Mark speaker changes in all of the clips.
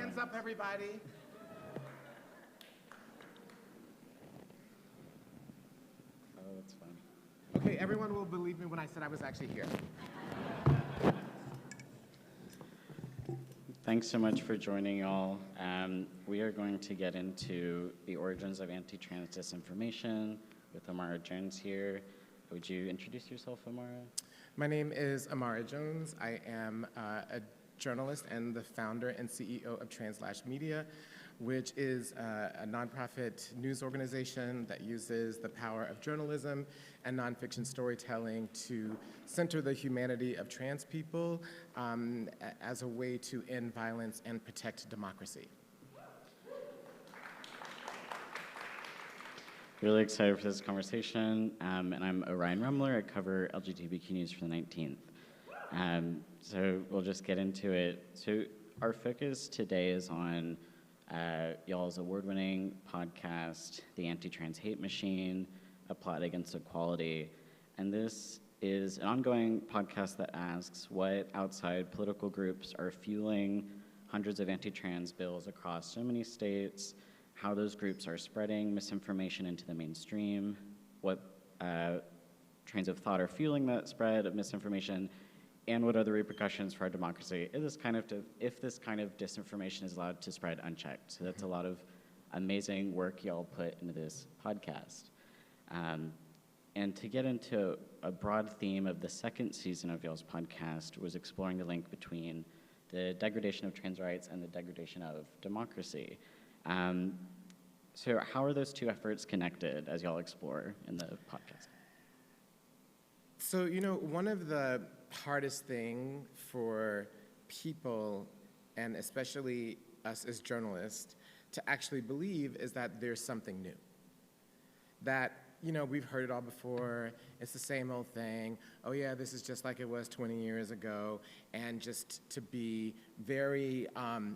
Speaker 1: Hands up, everybody.
Speaker 2: Oh, that's fun.
Speaker 1: Okay, everyone will believe me when I said I was actually here.
Speaker 2: Thanks so much for joining, y'all. We are going to get into the origins of anti-trans disinformation with Imara Jones here. Would you introduce yourself, Imara?
Speaker 1: My name is Imara Jones. I am a journalist and the founder and CEO of TransLash Media, which is a nonprofit news organization that uses the power of journalism and nonfiction storytelling to center the humanity of trans people as a way to end violence and protect democracy.
Speaker 2: Really excited for this conversation, and I'm Orion Rummler. I cover LGBTQ news for the 19th. So we'll just get into it. So our focus today is on y'all's award-winning podcast, The Anti-Trans Hate Machine, A Plot Against Equality. And this is an ongoing podcast that asks what outside political groups are fueling hundreds of anti-trans bills across so many states, how those groups are spreading misinformation into the mainstream, what trains of thought are fueling that spread of misinformation, and what are the repercussions for our democracy if this kind of disinformation is allowed to spread unchecked. So that's a lot of amazing work y'all put into this podcast. And to get into a broad theme of the second season of y'all's podcast was exploring the link between the degradation of trans rights and the degradation of democracy. So how are those two efforts connected as y'all explore in the podcast?
Speaker 1: So, one of the hardest thing for people, and especially us as journalists, to actually believe is that there's something new. That, we've heard it all before, it's the same old thing, oh yeah, this is just like it was 20 years ago, and just to be very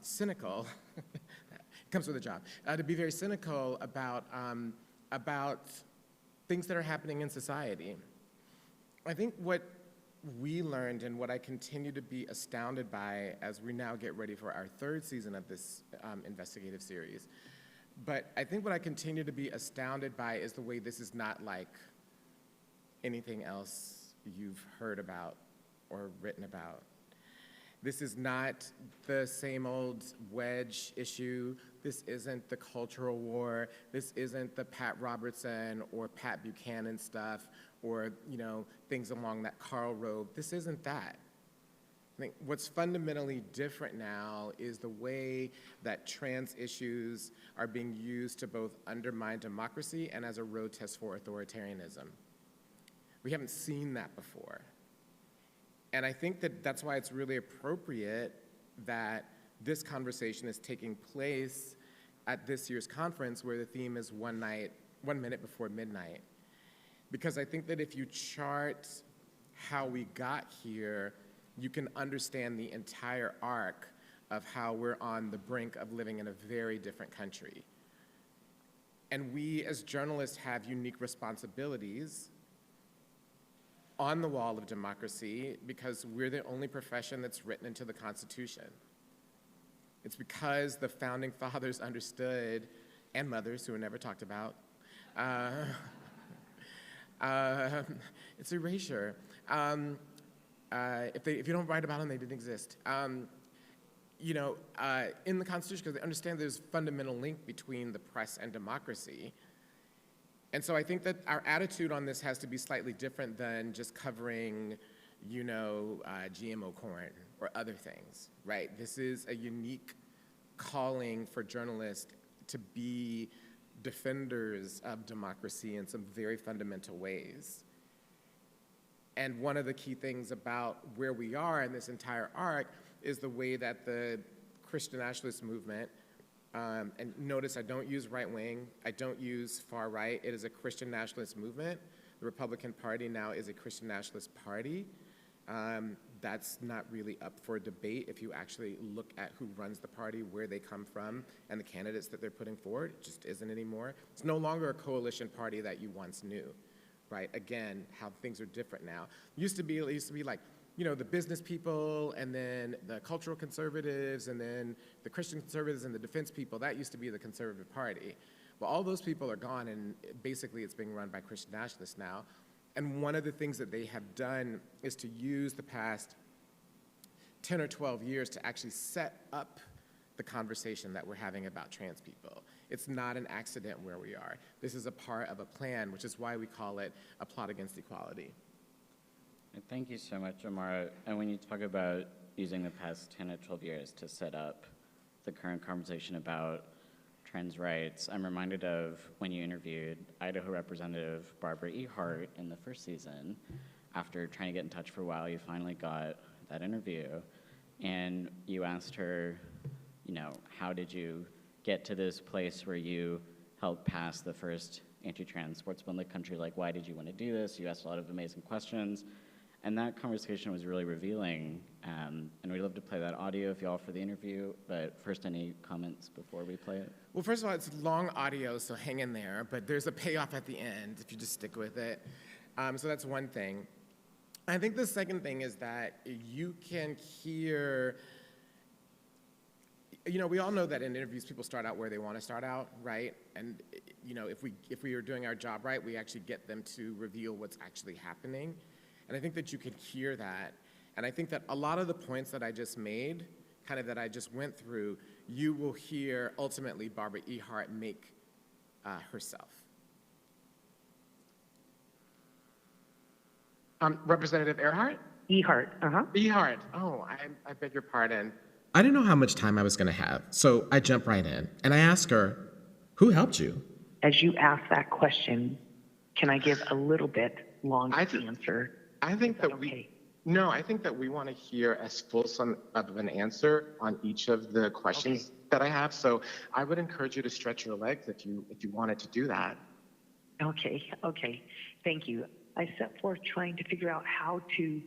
Speaker 1: cynical, comes with a job, to be very cynical about things that are happening in society. I think what we learned and what I continue to be astounded by as we now get ready for our third season of this investigative series, but I think what I continue to be astounded by is the way this is not like anything else you've heard about or written about. This is not the same old wedge issue. This isn't the cultural war. This isn't the Pat Robertson or Pat Buchanan stuff or, things along that Karl Rove. This isn't that. I think what's fundamentally different now is the way that trans issues are being used to both undermine democracy and as a road test for authoritarianism. We haven't seen that before. And I think that that's why it's really appropriate that this conversation is taking place at this year's conference where the theme is 1 minute before midnight. Because I think that if you chart how we got here, you can understand the entire arc of how we're on the brink of living in a very different country. And we as journalists have unique responsibilities on the wall of democracy because we're the only profession that's written into the Constitution. It's because the founding fathers understood, and mothers who are never talked about, it's erasure. If you don't write about them, they didn't exist. In the Constitution, because they understand there's a fundamental link between the press and democracy. And so I think that our attitude on this has to be slightly different than just covering, GMO corn or other things, right? This is a unique calling for journalists to be defenders of democracy in some very fundamental ways. And one of the key things about where we are in this entire arc is the way that the Christian nationalist movement, and notice I don't use right wing, I don't use far right, it is a Christian nationalist movement. The Republican Party now is a Christian nationalist party. That's not really up for debate if you actually look at who runs the party, where they come from, and the candidates that they're putting forward. It just isn't anymore. It's no longer a coalition party that you once knew, right? Again, how things are different now. It used to be like, the business people, and then the cultural conservatives, and then the Christian conservatives and the defense people. That used to be the Conservative Party. Well, all those people are gone, and basically it's being run by Christian nationalists now. And one of the things that they have done is to use the past 10 or 12 years to actually set up the conversation that we're having about trans people. It's not an accident where we are. This is a part of a plan, which is why we call it a plot against equality.
Speaker 2: Thank you so much, Imara. And when you talk about using the past 10 or 12 years to set up the current conversation about trans rights, I'm reminded of when you interviewed Idaho Representative Barbara Ehart in the first season. After trying to get in touch for a while, you finally got that interview, and you asked her, how did you get to this place where you helped pass the first anti-trans sports bill in the country? Like, why did you want to do this? You asked a lot of amazing questions, and that conversation was really revealing, and we'd love to play that audio if y'all for the interview, but first, any comments before we play it?
Speaker 1: Well, first of all, it's long audio, so hang in there, but there's a payoff at the end if you just stick with it. So that's one thing. I think the second thing is that you can hear, we all know that in interviews people start out where they want to start out, right? And if we are doing our job right, we actually get them to reveal what's actually happening. And I think that you can hear that. And I think that a lot of the points that I just made, kind of that I just went through, you will hear ultimately Barbara Ehart make herself. Representative Earhart?
Speaker 3: Ehart,
Speaker 1: Ehart. Oh, I beg your pardon. I didn't know how much time I was going to have, so I jumped right in. And I asked her, who helped you?
Speaker 3: As you ask that question, can I give a little bit long answer?
Speaker 1: I think that I think that we want to hear as fulsome of an answer on each of the questions that I have. So I would encourage you to stretch your legs if you wanted to do that.
Speaker 3: Okay. Thank you. I set forth trying to figure out how to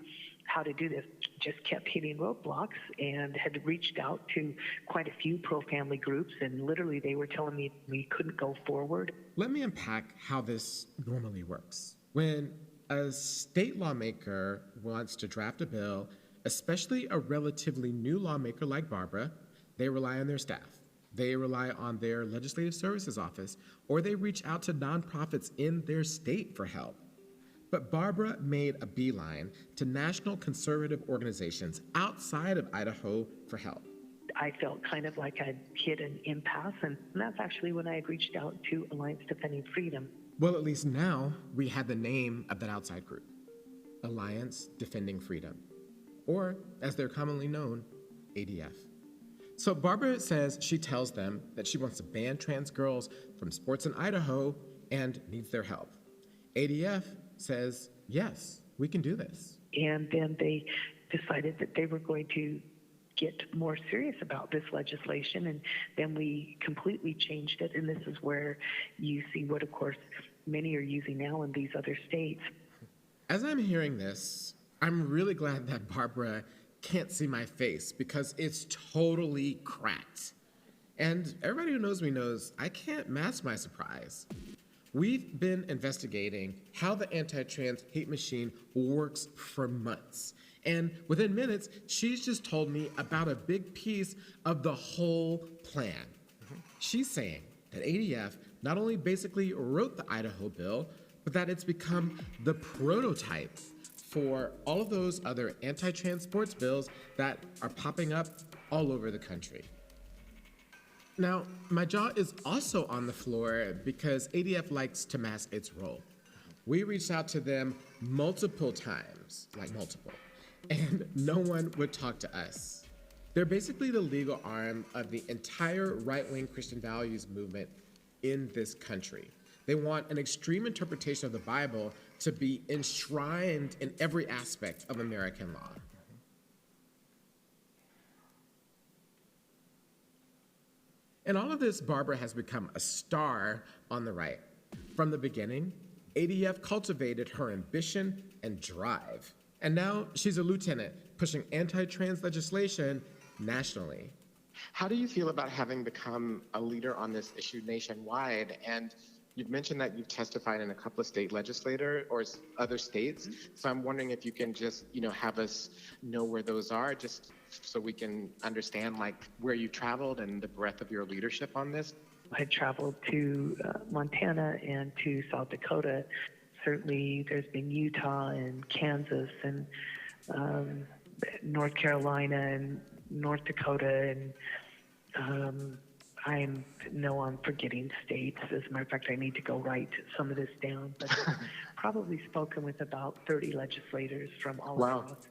Speaker 3: do this. Just kept hitting roadblocks and had reached out to quite a few pro-family groups, and literally they were telling me we couldn't go forward.
Speaker 1: Let me unpack how this normally works. When a state lawmaker wants to draft a bill, especially a relatively new lawmaker like Barbara, they rely on their staff. They rely on their legislative services office, or they reach out to nonprofits in their state for help. But Barbara made a beeline to national conservative organizations outside of Idaho for help.
Speaker 3: I felt kind of like I'd hit an impasse, and that's actually when I had reached out to Alliance Defending Freedom.
Speaker 1: Well, at least now we had the name of that outside group, Alliance Defending Freedom, or as they're commonly known, ADF. So Barbara says she tells them that she wants to ban trans girls from sports in Idaho and needs their help. ADF says, yes, we can do this.
Speaker 3: And then they decided that they were going to get more serious about this legislation, and then we completely changed it, and this is where you see what, of course, many are using now in these other states.
Speaker 1: As I'm hearing this, I'm really glad that Barbara can't see my face, because it's totally cracked. And everybody who knows me knows I can't mask my surprise. We've been investigating how the anti-trans hate machine works for months. And within minutes, she's just told me about a big piece of the whole plan. She's saying that ADF not only basically wrote the Idaho bill, but that it's become the prototype for all of those other anti-trans sports bills that are popping up all over the country. Now, my jaw is also on the floor because ADF likes to mask its role. We reached out to them multiple times, and no one would talk to us. They're basically the legal arm of the entire right-wing Christian values movement in this country. They want an extreme interpretation of the Bible to be enshrined in every aspect of American law. In all of this, Barbara has become a star on the right. From the beginning, ADF cultivated her ambition and drive. And now she's a lieutenant pushing anti-trans legislation nationally. How do you feel about having become a leader on this issue nationwide? And You've mentioned that you've testified in a couple of state legislator or other states. So I'm wondering if you can just, have us know where those are, just so we can understand like where you traveled and the breadth of your leadership on this.
Speaker 3: I traveled to Montana and to South Dakota. Certainly there's been Utah and Kansas and North Carolina and North Dakota, and I'm forgetting states. As a matter of fact, I need to go write some of this down, but probably spoken with about 30 legislators from all across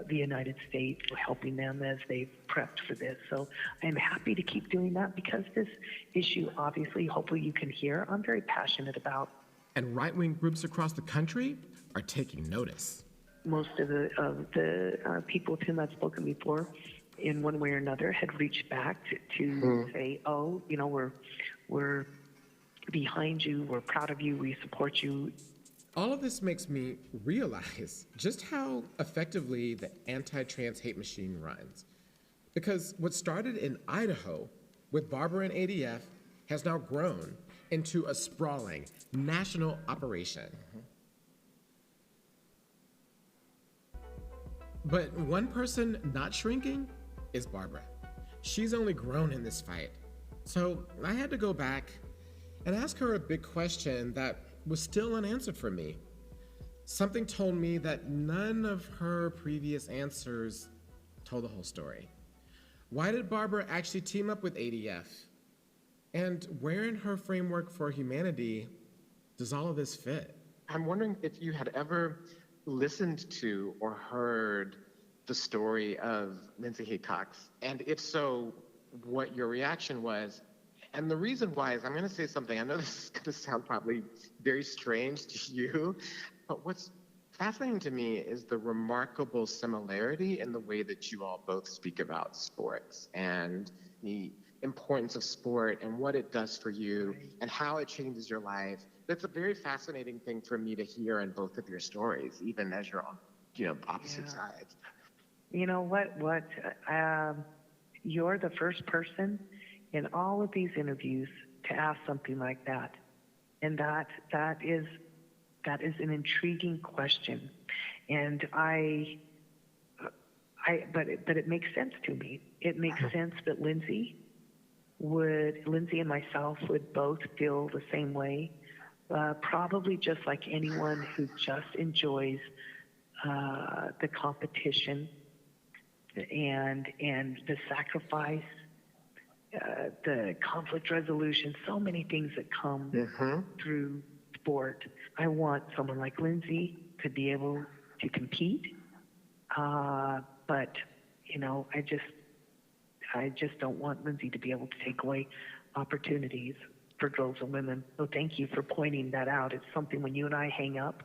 Speaker 3: the United States, helping them as they've prepped for this. So I'm happy to keep doing that because this issue, obviously, hopefully you can hear, I'm very passionate about.
Speaker 1: And right-wing groups across the country are taking notice.
Speaker 3: Most of the people with whom I've spoken before, in one way or another, had reached back to say, oh, we're behind you, we're proud of you, we support you.
Speaker 1: All of this makes me realize just how effectively the anti-trans hate machine runs. Because what started in Idaho with Barbara and ADF has now grown into a sprawling national operation. But one person not shrinking is Barbara. She's only grown in this fight. So I had to go back and ask her a big question that was still unanswered for me. Something told me that none of her previous answers told the whole story. Why did Barbara actually team up with ADF? And where in her framework for humanity does all of this fit? I'm wondering if you had ever listened to or heard the story of Lindsay Haycox, and if so, what your reaction was. And the reason why is I'm going to say something, I know this is going to sound probably very strange to you, but what's fascinating to me is the remarkable similarity in the way that you all both speak about sports and the importance of sport and what it does for you and how it changes your life. That's a very fascinating thing for me to hear in both of your stories, even as you're on, opposite sides.
Speaker 3: You know what? You're the first person in all of these interviews to ask something like that, and that is an intriguing question, and but it makes sense to me. It makes sense that Lindsay and myself would both feel the same way, probably just like anyone who just enjoys the competition and the sacrifice, the conflict resolution, so many things that come through sport. I want someone like Lindsay to be able to compete, but I just don't want Lindsay to be able to take away opportunities for girls and women. So thank you for pointing that out. It's something when you and I hang up,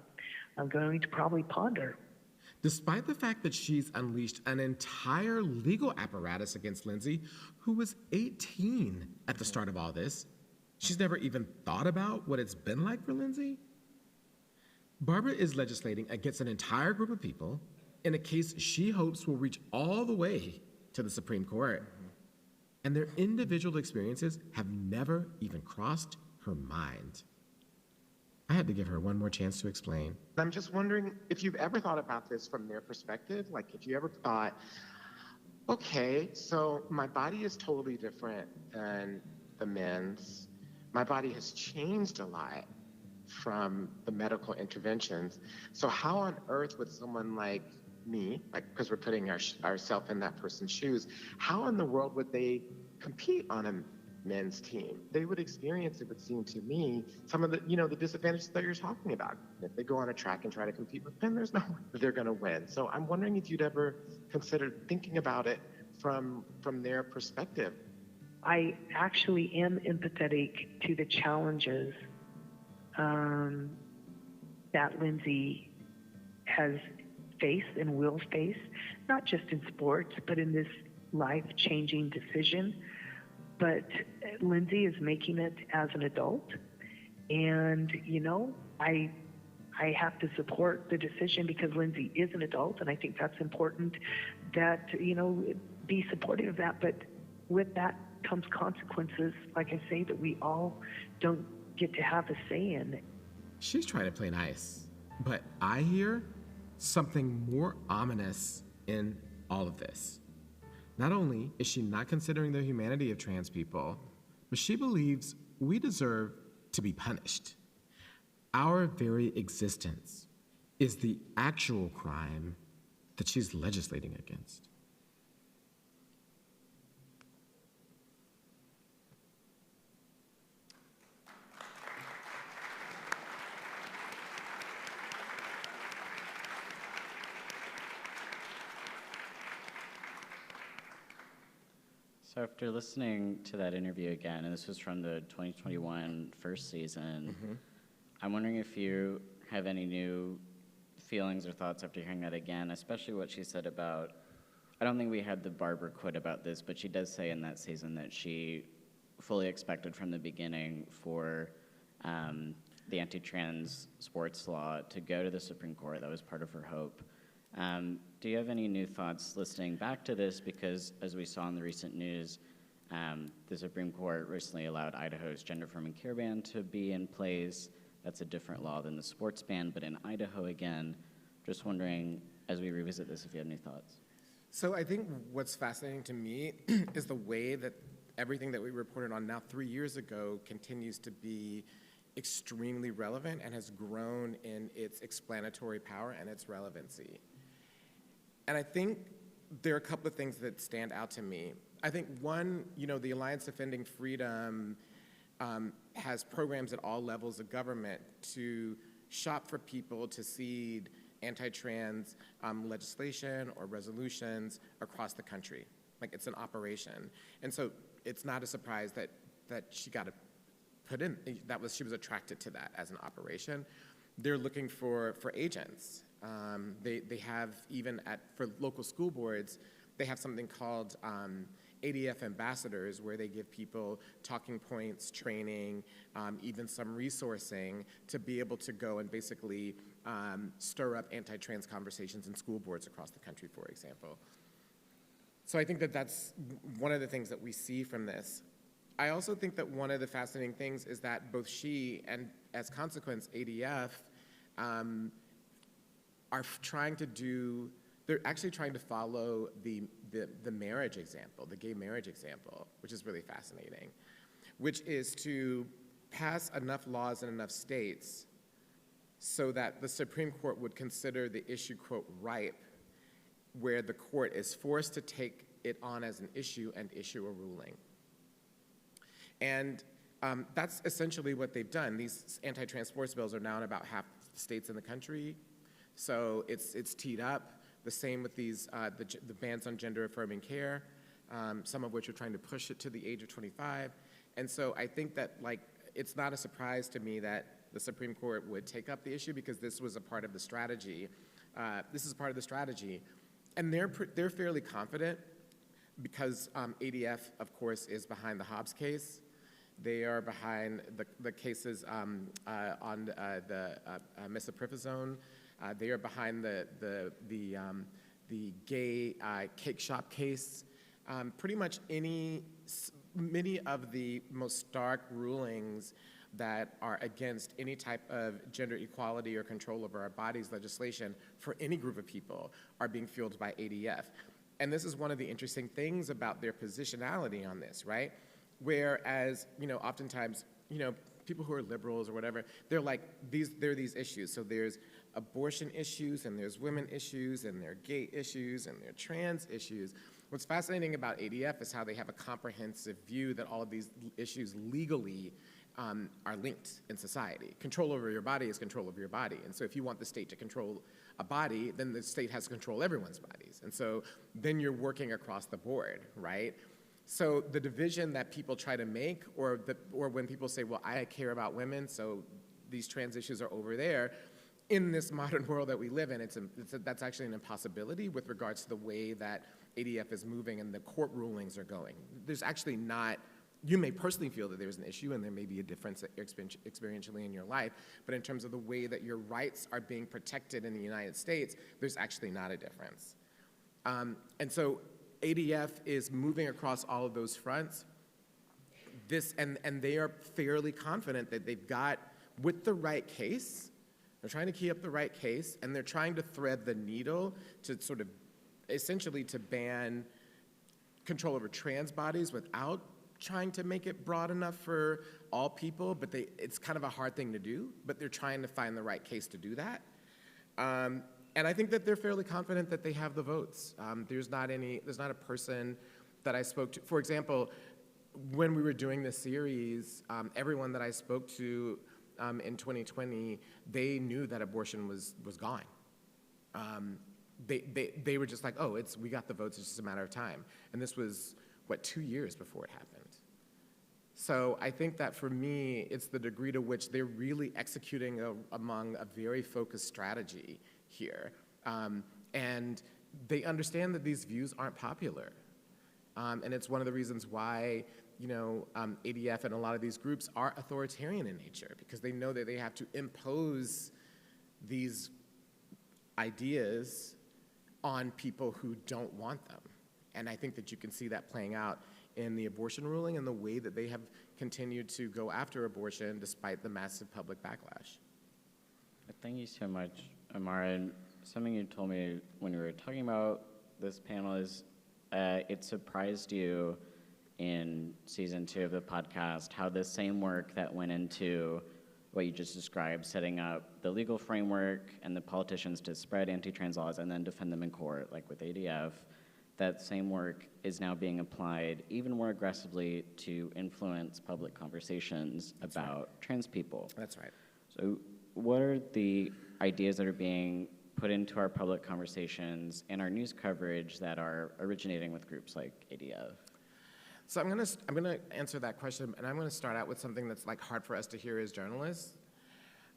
Speaker 3: I'm going to probably ponder.
Speaker 1: Despite the fact that she's unleashed an entire legal apparatus against Lindsay, who was 18 at the start of all this, she's never even thought about what it's been like for Lindsay. Barbara is legislating against an entire group of people in a case she hopes will reach all the way to the Supreme Court. And their individual experiences have never even crossed her mind. I had to give her one more chance to explain. I'm just wondering if you've ever thought about this from their perspective. Like if you ever thought, okay, so my body is totally different than the men's. My body has changed a lot from the medical interventions. So how on earth would someone like me, because we're putting ourselves in that person's shoes, how in the world would they compete on a men's team? They would experience, it would seem to me, some of the, the disadvantages that you're talking about. If they go on a track and try to compete with men, there's no way they're going to win. So I'm wondering if you'd ever consider thinking about it from their perspective.
Speaker 3: I actually am empathetic to the challenges that Lindsay has faced and will face, not just in sports, but in this life-changing decision. But Lindsay is making it as an adult, and I have to support the decision because Lindsay is an adult, and I think that's important. That be supportive of that, but with that comes consequences. Like I say, that we all don't get to have a say in.
Speaker 1: She's trying to play nice, but I hear something more ominous in all of this. Not only is she not considering the humanity of trans people, but she believes we deserve to be punished. Our very existence is the actual crime that she's legislating against.
Speaker 2: So after listening to that interview again, and this was from the 2021 first season, I'm wondering if you have any new feelings or thoughts after hearing that again, especially what she said about, I don't think we had the Barbara quote about this, but she does say in that season that she fully expected from the beginning for the anti-trans sports law to go to the Supreme Court. That was part of her hope. Do you have any new thoughts listening back to this? Because as we saw in the recent news, the Supreme Court recently allowed Idaho's gender-affirming care ban to be in place. That's a different law than the sports ban, but in Idaho again, just wondering, as we revisit this, if you have any thoughts.
Speaker 1: So I think what's fascinating to me is the way that everything that we reported on now 3 years ago continues to be extremely relevant and has grown in its explanatory power and its relevancy. And I think there are a couple of things that stand out to me. I think one, the Alliance Defending Freedom has programs at all levels of government to shop for people to seed anti-trans legislation or resolutions across the country. Like, it's an operation. And so it's not a surprise that she got put in, she was attracted to that as an operation. They're looking for agents. They have, even for local school boards, they have something called ADF ambassadors, where they give people talking points, training, even some resourcing to be able to go and basically stir up anti-trans conversations in school boards across the country, for example. So I think that that's one of the things that we see from this. I also think that one of the fascinating things is that both she and, as consequence, ADF are trying to do, they're actually trying to follow the marriage example, the gay marriage example, which is really fascinating, which is to pass enough laws in enough states so that the Supreme Court would consider the issue, quote, ripe, where the court is forced to take it on as an issue and issue a ruling. And that's essentially what they've done. These anti-trans sports bills are now in about half the states in the country. So it's teed up. The same with these, the bans on gender-affirming care, some of which are trying to push it to the age of 25. And so I think that, it's not a surprise to me that the Supreme Court would take up the issue, because this was a part of the strategy. This is part of the strategy. And they're fairly confident, because ADF, of course, is behind the Hobbs case. They are behind the cases on the misoprostol. They are behind the gay cake shop case. Pretty much many of the most stark rulings that are against any type of gender equality or control over our bodies legislation for any group of people are being fueled by ADF. And this is one of the interesting things about their positionality on this, right? Whereas, oftentimes, people who are liberals or whatever, there are these issues. So there's abortion issues, and there's women issues, and there are gay issues, and there are trans issues. What's fascinating about ADF is how they have a comprehensive view that all of these issues legally are linked in society. Control over your body is control over your body. And so if you want the state to control a body, then the state has to control everyone's bodies. And so then you're working across the board, right? So the division that people try to make, or when people say, well, I care about women, so these trans issues are over there, in this modern world that we live in, that's actually an impossibility with regards to the way that ADF is moving and the court rulings are going. There's actually not, you may personally feel that there's an issue and there may be a difference experientially in your life, but in terms of the way that your rights are being protected in the United States, there's actually not a difference. And so ADF is moving across all of those fronts. and they are fairly confident that they've got, with the right case, they're trying to key up the right case, and they're trying to thread the needle to sort of essentially to ban control over trans bodies without trying to make it broad enough for all people, but it's kind of a hard thing to do, but they're trying to find the right case to do that. And I think that they're fairly confident that they have the votes. There's not a person that I spoke to. For example, when we were doing this series, everyone that I spoke to in 2020, they knew that abortion was gone. They were just like, oh, we got the votes, it's just a matter of time. And this was, 2 years before it happened. So I think that for me, it's the degree to which they're really executing among a very focused strategy here. And they understand that these views aren't popular. And it's one of the reasons why ADF and a lot of these groups are authoritarian in nature, because they know that they have to impose these ideas on people who don't want them. And I think that you can see that playing out in the abortion ruling and the way that they have continued to go after abortion despite the massive public backlash.
Speaker 2: Thank you so much, Imara. And something you told me when we were talking about this panel is it surprised you in season 2 of the podcast how the same work that went into what you just described, setting up the legal framework and the politicians to spread anti-trans laws and then defend them in court, like with ADF, that same work is now being applied even more aggressively to influence public conversations about trans people.
Speaker 1: That's right.
Speaker 2: So what are the ideas that are being put into our public conversations and our news coverage that are originating with groups like ADF?
Speaker 1: So I'm gonna answer that question, and I'm gonna start out with something that's like hard for us to hear as journalists.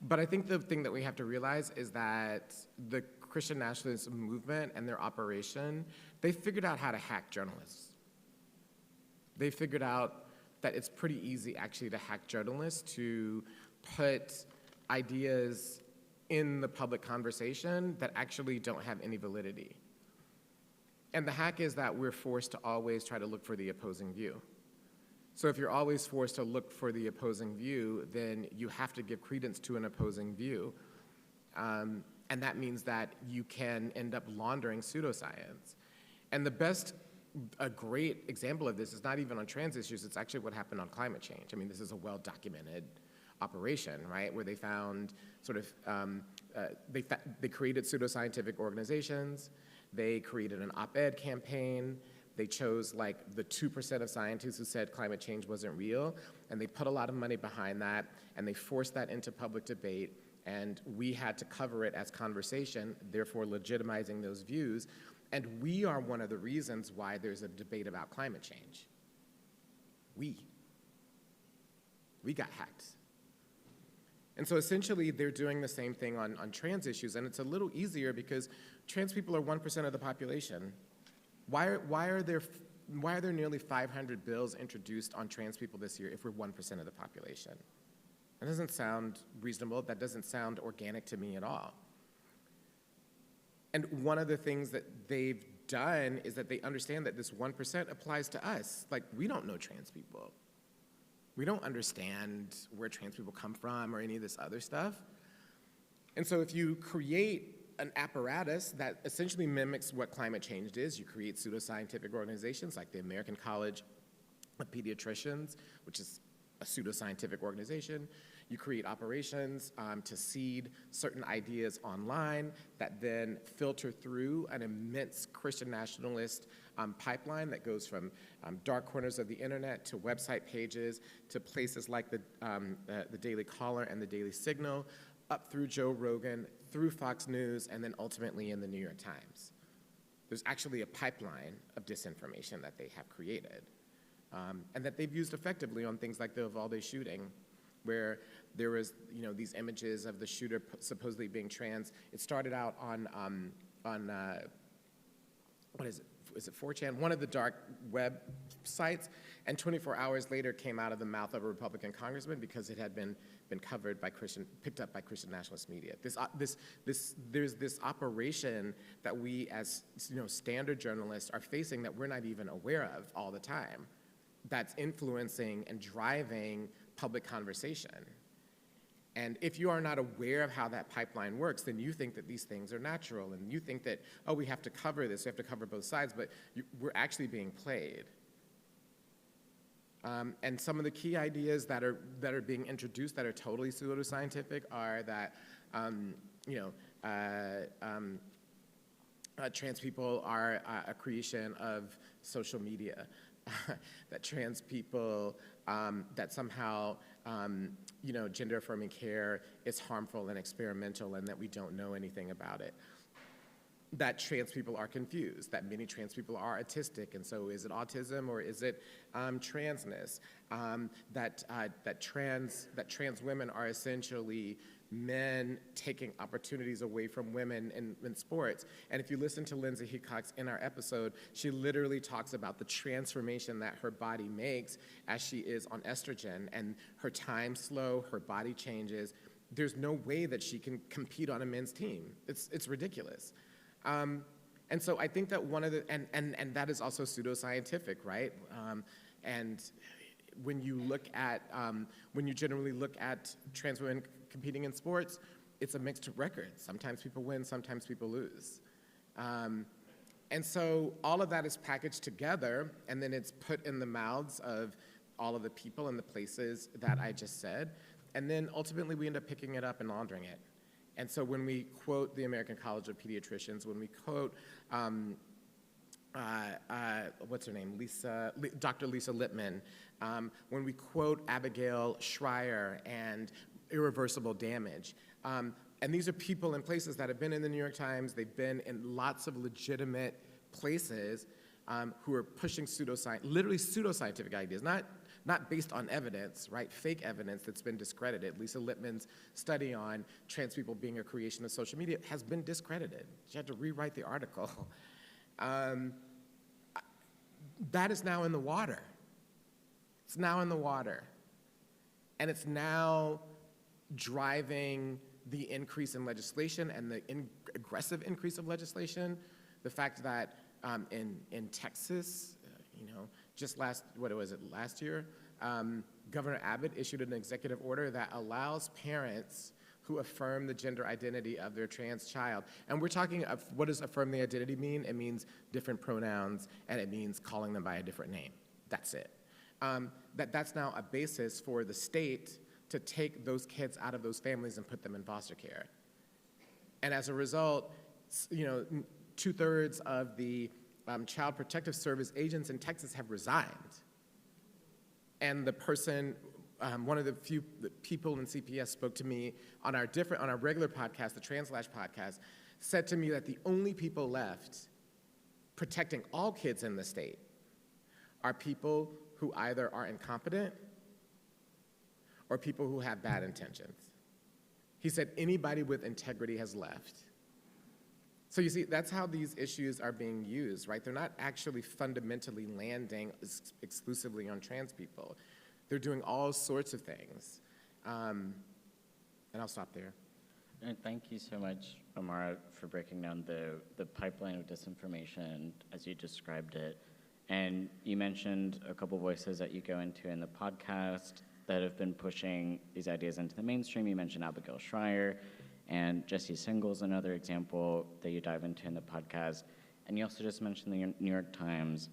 Speaker 1: But I think the thing that we have to realize is that the Christian nationalism movement and their operation, they figured out how to hack journalists. They figured out that it's pretty easy actually to hack journalists, to put ideas in the public conversation that actually don't have any validity. And the hack is that we're forced to always try to look for the opposing view. So if you're always forced to look for the opposing view, then you have to give credence to an opposing view. And that means that you can end up laundering pseudoscience. And a great example of this is not even on trans issues, it's actually what happened on climate change. I mean, this is a well-documented operation, right, where they found they created pseudoscientific organizations, they created an op-ed campaign, they chose like the 2% of scientists who said climate change wasn't real, and they put a lot of money behind that, and they forced that into public debate, and we had to cover it as conversation, therefore legitimizing those views, and we are one of the reasons why there's a debate about climate change. We got hacked. And so essentially, they're doing the same thing on trans issues, and it's a little easier because trans people are 1% of the population. Why are there nearly 500 bills introduced on trans people this year if we're 1% of the population? That doesn't sound reasonable. That doesn't sound organic to me at all. And one of the things that they've done is that they understand that this 1% applies to us. Like, we don't know trans people. We don't understand where trans people come from or any of this other stuff. And so if you create an apparatus that essentially mimics what climate change is, you create pseudoscientific organizations like the American College of Pediatricians, which is a pseudoscientific organization. You create operations to seed certain ideas online that then filter through an immense Christian nationalist pipeline that goes from dark corners of the internet to website pages to places like the Daily Caller and the Daily Signal, up through Joe Rogan, through Fox News, and then ultimately in the New York Times. There's actually a pipeline of disinformation that they have created. And that they've used effectively on things like the Uvalde shooting, where there was, these images of the shooter supposedly being trans. It started out on what is it? Is it 4chan? One of the dark web sites, and 24 hours later came out of the mouth of a Republican congressman because it had been covered by picked up by Christian nationalist media. There's this operation that we as standard journalists are facing that we're not even aware of all the time. that's influencing and driving public conversation. And if you are not aware of how that pipeline works, then you think that these things are natural, and you think that, oh, we have to cover this, we have to cover both sides, but we're actually being played. And some of the key ideas that are being introduced that are totally pseudoscientific are that, trans people are a creation of social media, that trans people, that somehow, gender-affirming care is harmful and experimental and that we don't know anything about it. That trans people are confused, that many trans people are autistic, and so is it autism or is it transness? That trans women are essentially men taking opportunities away from women in sports. And if you listen to Lindsay Heacox in our episode, she literally talks about the transformation that her body makes as she is on estrogen, and her time's slow, her body changes. There's no way that she can compete on a men's team. It's ridiculous. And so I think that one of the, and that is also pseudoscientific, right? And when you look at, when you generally look at trans women competing in sports, it's a mixed record. Sometimes people win, sometimes people lose. And so all of that is packaged together, and then it's put in the mouths of all of the people and the places that I just said, and then ultimately we end up picking it up and laundering it. And so when we quote the American College of Pediatricians, when we quote, what's her name, Dr. Lisa Lippman, when we quote Abigail Schreier and irreversible damage, and these are people in places that have been in the New York Times, they've been in lots of legitimate places who are pushing literally pseudoscientific ideas, not based on evidence, right? Fake evidence that's been discredited. Lisa Lippman's study on trans people being a creation of social media has been discredited. She had to rewrite the article. That is now in the water. It's now in the water. And it's now driving the increase in legislation and the aggressive increase of legislation. The fact that in Texas, just last year, Governor Abbott issued an executive order that allows parents who affirm the gender identity of their trans child. And we're talking of, what does affirm the identity mean? It means different pronouns, and it means calling them by a different name. That's it. That's now a basis for the state to take those kids out of those families and put them in foster care. And as a result, 2/3 of the Child Protective Service agents in Texas have resigned. And the person, one of the few people in CPS spoke to me on our regular podcast, the TransLash podcast, said to me that the only people left protecting all kids in the state are people who either are incompetent or people who have bad intentions. He said anybody with integrity has left. So you see, that's how these issues are being used, right? They're not actually fundamentally landing exclusively on trans people. They're doing all sorts of things. And I'll stop there.
Speaker 2: And thank you so much, Imara, for breaking down the pipeline of disinformation as you described it. And you mentioned a couple voices that you go into in the podcast that have been pushing these ideas into the mainstream. You mentioned Abigail Schreier, and Jesse Singal's another example that you dive into in the podcast. And you also just mentioned the New York Times,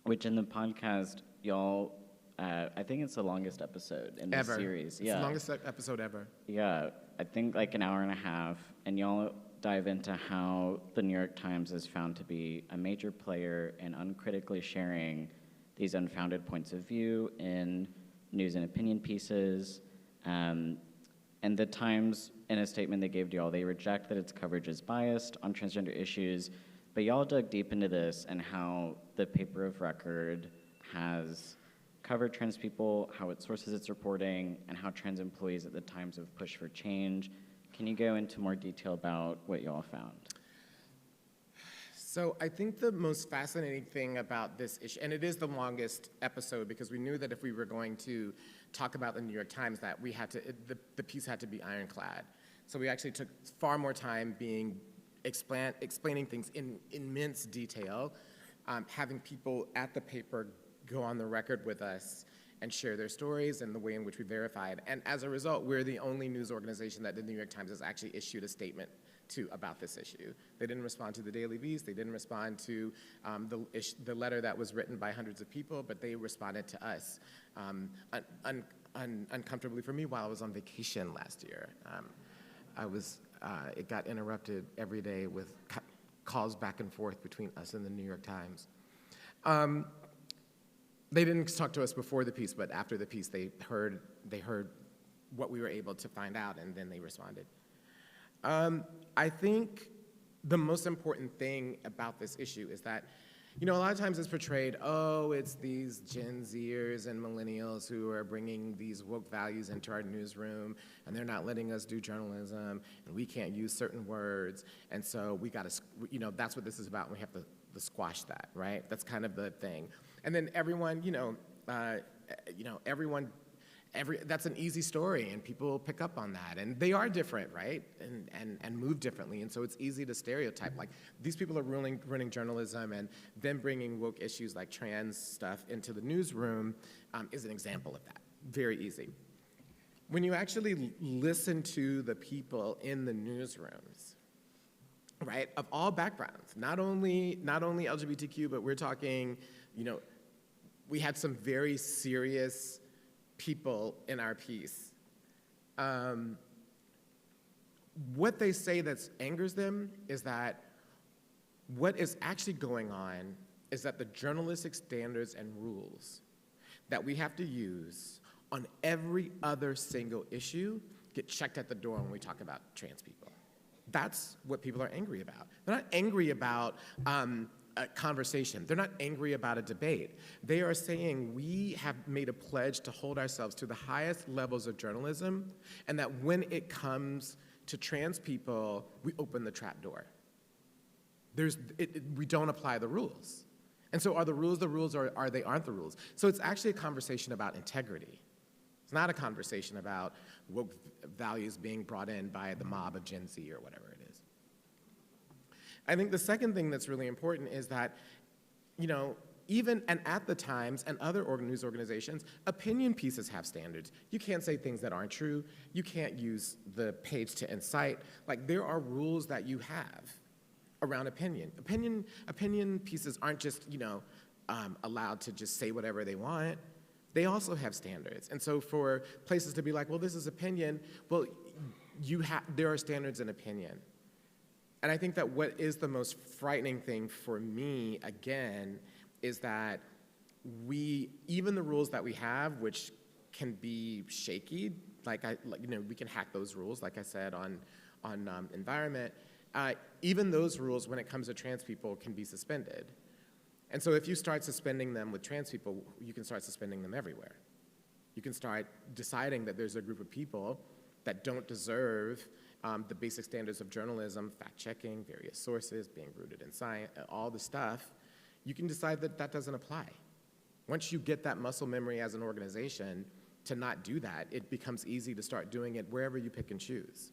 Speaker 2: which in the podcast, y'all, I think it's the longest episode in this series.
Speaker 1: It's the longest episode ever.
Speaker 2: Yeah, I think like an hour and a half. And y'all dive into how the New York Times is found to be a major player in uncritically sharing these unfounded points of view in news and opinion pieces. And the Times, in a statement they gave to y'all, they reject that its coverage is biased on transgender issues, but y'all dug deep into this and how the paper of record has covered trans people, how it sources its reporting, and how trans employees at the Times have pushed for change. Can you go into more detail about what y'all found?
Speaker 1: So I think the most fascinating thing about this issue, and it is the longest episode because we knew that if we were going to talk about the New York Times that we had to, the piece had to be ironclad. So we actually took far more time explaining things in immense detail, having people at the paper go on the record with us and share their stories and the way in which we verified. And as a result, we're the only news organization that the New York Times has actually issued a statement to about this issue. They didn't respond to the Daily Beast, they didn't respond to the letter that was written by hundreds of people, but they responded to us uncomfortably for me while I was on vacation last year. It got interrupted every day with calls back and forth between us and the New York Times. They didn't talk to us before the piece, but after the piece, they heard what we were able to find out, and then they responded. I think the most important thing about this issue is that, a lot of times it's portrayed, oh, it's these Gen Zers and millennials who are bringing these woke values into our newsroom, and they're not letting us do journalism, and we can't use certain words, and so we got to, that's what this is about, and we have to squash that, right? That's kind of the thing. And then everyone, that's an easy story, and people pick up on that, and they are different, right? And move differently, and so it's easy to stereotype. Like, these people are running journalism, and then bringing woke issues like trans stuff into the newsroom is an example of that. Very easy. When you actually listen to the people in the newsrooms, right, of all backgrounds, not only LGBTQ, but we're talking, we had some very serious people in our piece. What they say that angers them is that what is actually going on is that the journalistic standards and rules that we have to use on every other single issue get checked at the door when we talk about trans people. That's what people are angry about. They're not angry about a conversation. They're not angry about a debate. They are saying we have made a pledge to hold ourselves to the highest levels of journalism, and that when it comes to trans people, we open the trap door. We don't apply the rules. And so are the rules or aren't the rules? So it's actually a conversation about integrity. It's not a conversation about woke values being brought in by the mob of Gen Z or whatever it is. I think the second thing that's really important is that, even and at the Times and other news organizations, opinion pieces have standards. You can't say things that aren't true. You can't use the page to incite. Like, there are rules that you have around opinion. Opinion pieces aren't just, allowed to just say whatever they want. They also have standards. And so for places to be like, well, this is opinion, well, there are standards in opinion. And I think that what is the most frightening thing for me, again, is that even the rules that we have, which can be shaky, we can hack those rules, like I said, on environment, even those rules, when it comes to trans people, can be suspended. And so if you start suspending them with trans people, you can start suspending them everywhere. You can start deciding that there's a group of people that don't deserve the basic standards of journalism, fact-checking, various sources, being rooted in science, all the stuff. You can decide that that doesn't apply. Once you get that muscle memory as an organization to not do that, it becomes easy to start doing it wherever you pick and choose.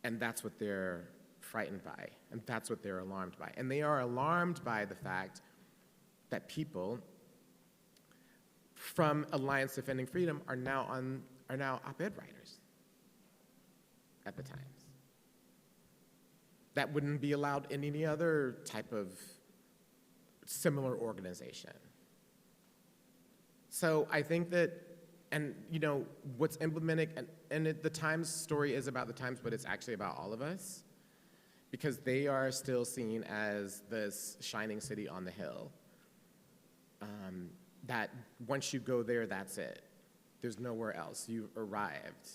Speaker 1: And that's what they're frightened by, and that's what they're alarmed by. And they are alarmed by the fact that people from Alliance Defending Freedom are now op-ed writers at the Times. That wouldn't be allowed in any other type of similar organization. So I think that, and what's emblematic, and the Times story is about the Times, but it's actually about all of us, because they are still seen as this shining city on the hill. That once you go there, that's it. There's nowhere else. You've arrived.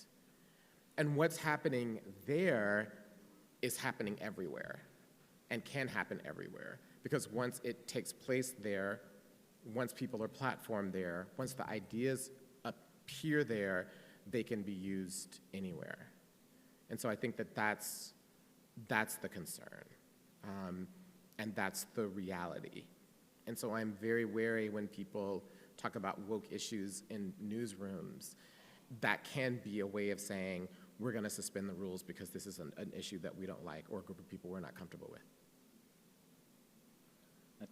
Speaker 1: And what's happening there is happening everywhere and can happen everywhere. Because once it takes place there, once people are platformed there, once the ideas appear there, they can be used anywhere. And so I think that that's the concern, and that's the reality. And so I'm very wary when people talk about woke issues in newsrooms. That can be a way of saying, we're gonna suspend the rules because this is an issue that we don't like or a group of people we're not comfortable with.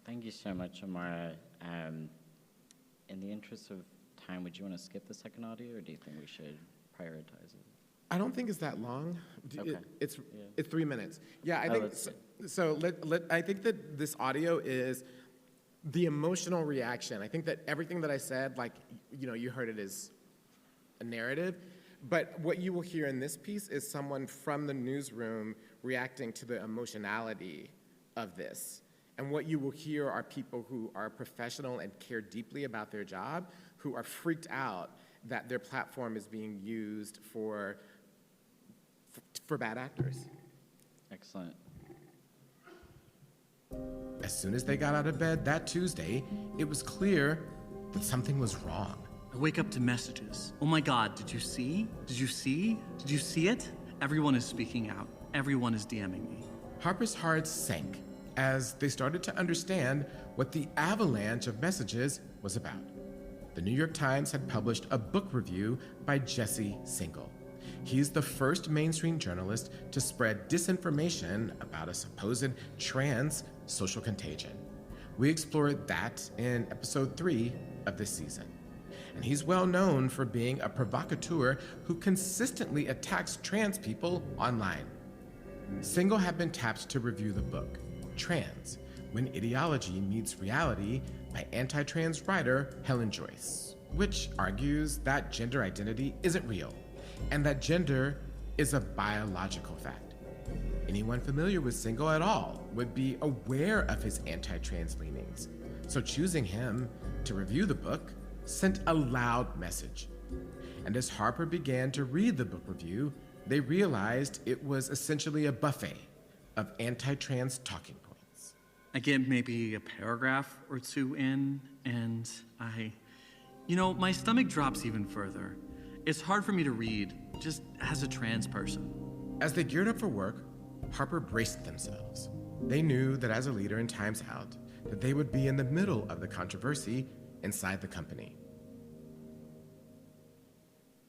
Speaker 2: Thank you so much, Imara. in the interest of time, would you want to skip the second audio, or do you think we should prioritize it?
Speaker 1: I don't think it's that long.
Speaker 2: Okay.
Speaker 1: It's
Speaker 2: Yeah.
Speaker 1: 3 minutes. Yeah, I
Speaker 2: Oh,
Speaker 1: think
Speaker 2: that's
Speaker 1: so. I think that this audio is the emotional reaction. I think that everything that I said, like, you heard it as a narrative, but what you will hear in this piece is someone from the newsroom reacting to the emotionality of this. And what you will hear are people who are professional and care deeply about their job, who are freaked out that their platform is being used for bad actors.
Speaker 2: Excellent.
Speaker 1: As soon as they got out of bed that Tuesday, it was clear that something was wrong.
Speaker 4: I wake up to messages. Oh my God, did you see? Did you see? Did you see it? Everyone is speaking out. Everyone is DMing me.
Speaker 1: Harper's heart sank as they started to understand what the avalanche of messages was about. The New York Times had published a book review by Jesse Singal. He's the first mainstream journalist to spread disinformation about a supposed trans social contagion. We explored that in episode 3 of this season. And he's well known for being a provocateur who consistently attacks trans people online. Singal had been tapped to review the book, Trans, When Ideology Meets Reality by anti-trans writer Helen Joyce, which argues that gender identity isn't real and that gender is a biological fact. Anyone familiar with Singal at all would be aware of his anti-trans leanings, so choosing him to review the book sent a loud message. And as Harper began to read the book review, they realized it was essentially a buffet of anti-trans talking points.
Speaker 4: I get maybe a paragraph or two in, and my stomach drops even further. It's hard for me to read, just as a trans person.
Speaker 1: As they geared up for work, Harper braced themselves. They knew that as a leader in Times Out, that they would be in the middle of the controversy inside the company.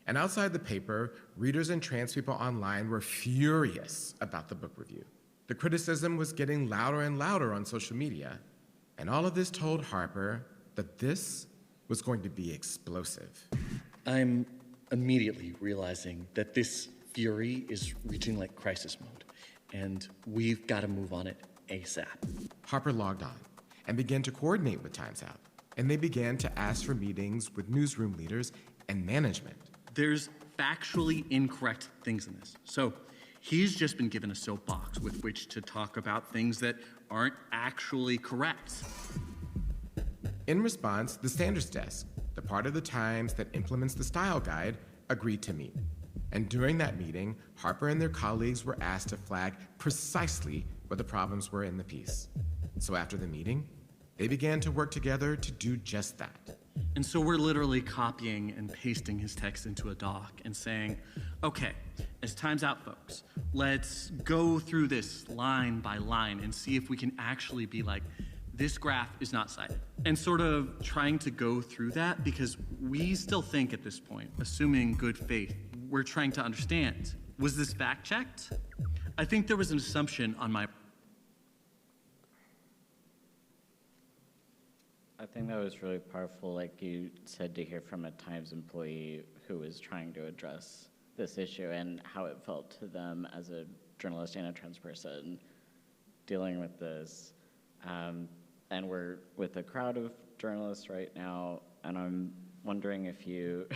Speaker 1: And outside the paper, readers and trans people online were furious about the book review. The criticism was getting louder and louder on social media, and all of this told Harper that this was going to be explosive.
Speaker 5: I'm immediately realizing that this fury is reaching like crisis mode, and we've got to move on it ASAP.
Speaker 1: Harper logged on and began to coordinate with Times Out, and they began to ask for meetings with newsroom leaders and management.
Speaker 4: There's factually incorrect things in this. So he's just been given a soapbox with which to talk about things that aren't actually correct.
Speaker 1: In response, the Standards Desk, the part of the Times that implements the style guide, agreed to meet. And during that meeting, Harper and their colleagues were asked to flag precisely what the problems were in the piece. So after the meeting, they began to work together to do just that.
Speaker 4: And so we're literally copying and pasting his text into a doc and saying, okay, as Times Out folks, let's go through this line by line and see if we can actually be like, this graph is not cited. And sort of trying to go through that because we still think at this point, assuming good faith, we're trying to understand, was this fact checked? I think there was an assumption on my
Speaker 2: I think that was really powerful, like you said, to hear from a Times employee who was trying to address this issue and how it felt to them as a journalist and a trans person dealing with this. And we're with a crowd of journalists right now, and I'm wondering if you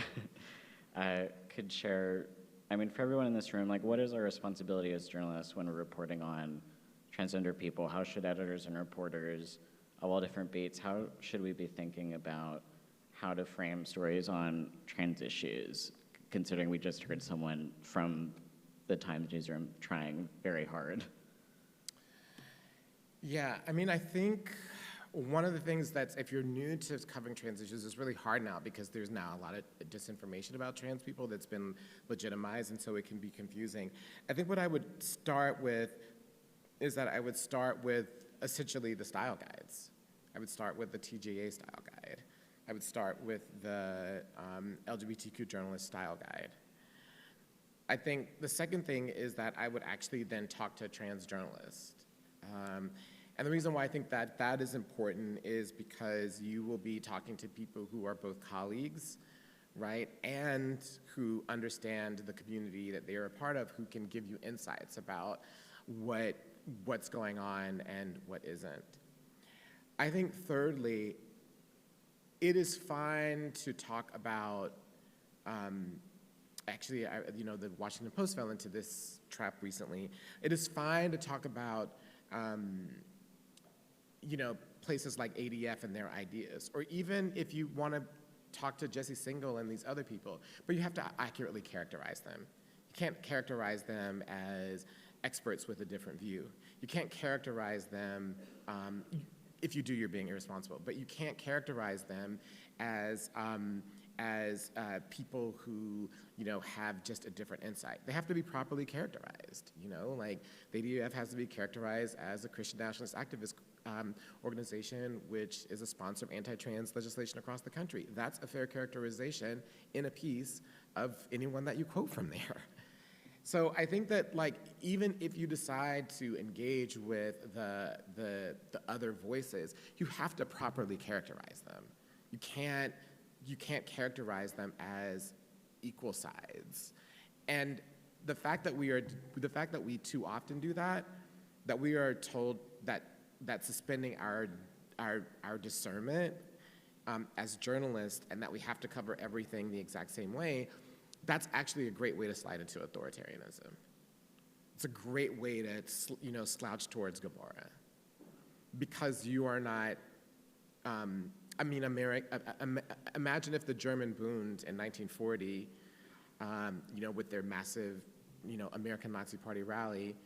Speaker 2: could share, for everyone in this room, like, what is our responsibility as journalists when we're reporting on transgender people? How should editors and reporters of all different beats, how should we be thinking about how to frame stories on trans issues, considering we just heard someone from the Times newsroom trying very hard?
Speaker 1: Yeah, I think one of the things that's, if you're new to covering trans issues, is really hard now because there's now a lot of disinformation about trans people that's been legitimized, and so it can be confusing. I think what I would start with is that I would start with essentially the style guides. I would start with the TJA style guide. I would start with the LGBTQ journalist style guide. I think the second thing is that I would actually then talk to a trans journalist. And the reason why I think that that is important is because you will be talking to people who are both colleagues, right, and who understand the community that they are a part of, who can give you insights about what's going on and what isn't. I think thirdly, it is fine to talk about, actually, the Washington Post fell into this trap recently. It is fine to talk about, places like ADF and their ideas, or even if you want to talk to Jesse Singal and these other people, but you have to accurately characterize them. You can't characterize them as experts with a different view. You can't characterize them, if you do, you're being irresponsible, but you can't characterize them as people who, have just a different insight. They have to be properly characterized, like the ADF has to be characterized as a Christian nationalist activist organization, which is a sponsor of anti-trans legislation across the country. That's a fair characterization in a piece of anyone that you quote from there. So I think that, even if you decide to engage with the other voices, you have to properly characterize them. You can't characterize them as equal sides. And the fact that we too often do that we are told that suspending our discernment as journalists, and that we have to cover everything the exact same way, that's actually a great way to slide into authoritarianism. It's a great way to, slouch towards Gomorrah, because you are not. Imagine if the German Bund in 1940, with their massive, American Nazi Party rally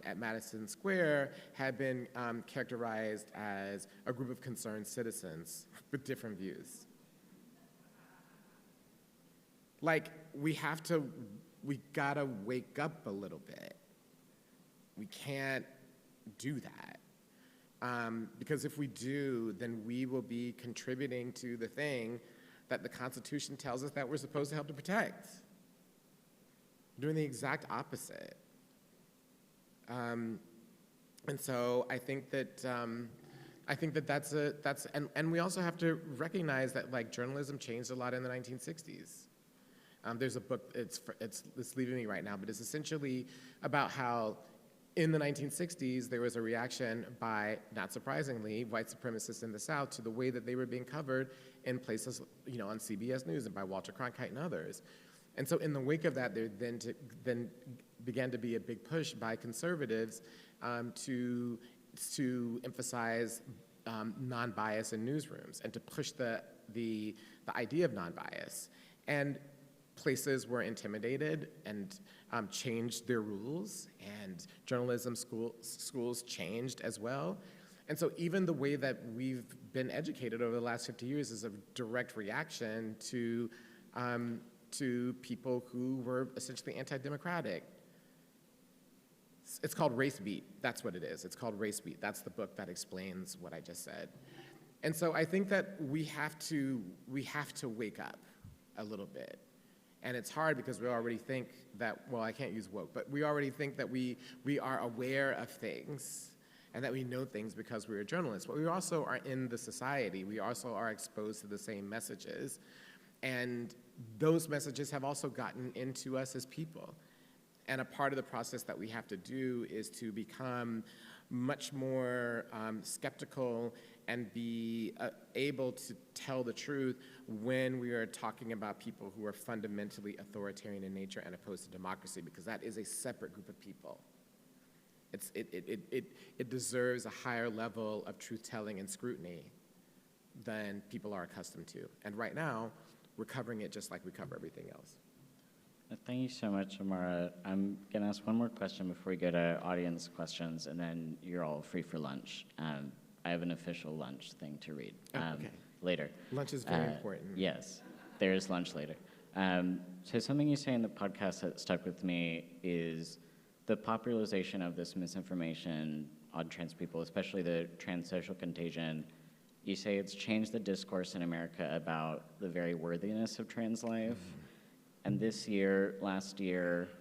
Speaker 1: at Madison Square, had been characterized as a group of concerned citizens with different views. We gotta wake up a little bit. We can't do that. Because if we do, then we will be contributing to the thing that the Constitution tells us that we're supposed to help to protect. Doing the exact opposite. And so I think that and we also have to recognize that journalism changed a lot in the 1960s. There's a book, it's leaving me right now, but it's essentially about how in the 1960s, there was a reaction by, not surprisingly, white supremacists in the South to the way that they were being covered in places, on CBS News and by Walter Cronkite and others. And so in the wake of that, there then began to be a big push by conservatives to emphasize non-bias in newsrooms and to push the idea of non-bias. And places were intimidated and changed their rules, and journalism schools changed as well. And so even the way that we've been educated over the last 50 years is a direct reaction to people who were essentially anti-democratic. It's called Race Beat. That's what it is. It's called Race Beat. That's the book that explains what I just said. And so I think that we have to wake up a little bit. And it's hard because we already think that, well, I can't use woke, but we already think that we are aware of things and that we know things because we're journalists. But we also are in the society. We also are exposed to the same messages. And those messages have also gotten into us as people. And a part of the process that we have to do is to become much more skeptical and be able to tell the truth when we are talking about people who are fundamentally authoritarian in nature and opposed to democracy, because that is a separate group of people. It deserves a higher level of truth-telling and scrutiny than people are accustomed to. And right now, we're covering it just like we cover everything else.
Speaker 2: Thank you so much, Imara. I'm going to ask one more question before we go to audience questions, and then you're all free for lunch. I have an official lunch thing to read later.
Speaker 1: Lunch is very important.
Speaker 2: Yes, there is lunch later. So something you say in the podcast that stuck with me is the popularization of this misinformation on trans people, especially the trans social contagion. You say it's changed the discourse in America about the very worthiness of trans life. And this year,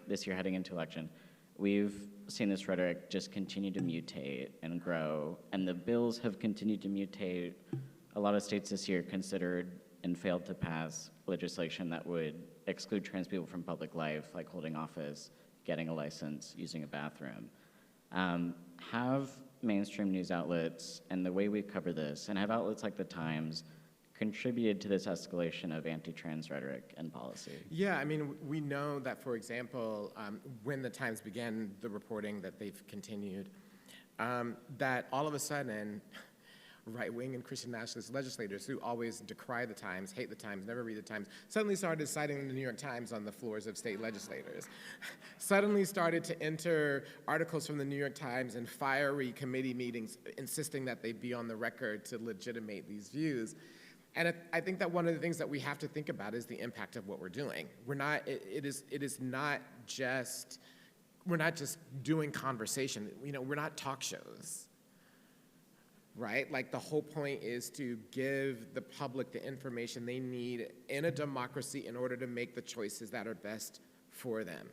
Speaker 2: this year heading into election, we've seen this rhetoric just continue to mutate and grow, and the bills have continued to mutate. A lot of states this year considered and failed to pass legislation that would exclude trans people from public life, like holding office, getting a license, using a bathroom. Have mainstream news outlets and the way we cover this, and have outlets like The Times, contributed to this escalation of anti-trans rhetoric and policy?
Speaker 1: Yeah, I mean, we know that, for example, when the Times began the reporting that they've continued, that all of a sudden, right-wing and Christian nationalist legislators who always decry the Times, hate the Times, never read the Times, suddenly started citing the New York Times on the floors of state legislators. Suddenly started to enter articles from the New York Times in fiery committee meetings insisting that they be on the record to legitimate these views. And I think that one of the things that we have to think about is the impact of what we're doing. We're not just doing conversation. You know, we're not talk shows, right? Like, the whole point is to give the public the information they need in a democracy in order to make the choices that are best for them,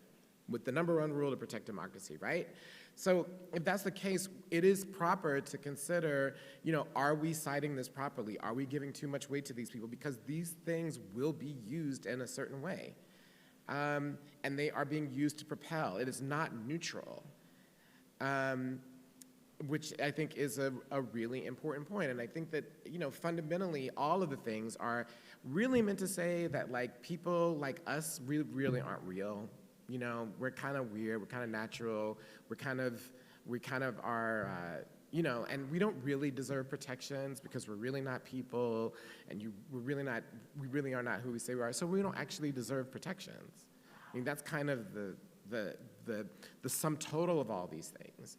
Speaker 1: with the number one rule to protect democracy, right? So if that's the case, it is proper to consider, you know, are we citing this properly? Are we giving too much weight to these people? Because these things will be used in a certain way. And they are being used to propel. It is not neutral, which I think is a really important point. And I think that, you know, fundamentally, all of the things are really meant to say that, like, people like us really aren't real. You know, we're kind of weird, we're kind of natural, we kind of are, you know, and we don't really deserve protections because we're really not people, and we really are not who we say we are, so we don't actually deserve protections. I mean, that's kind of the sum total of all these things.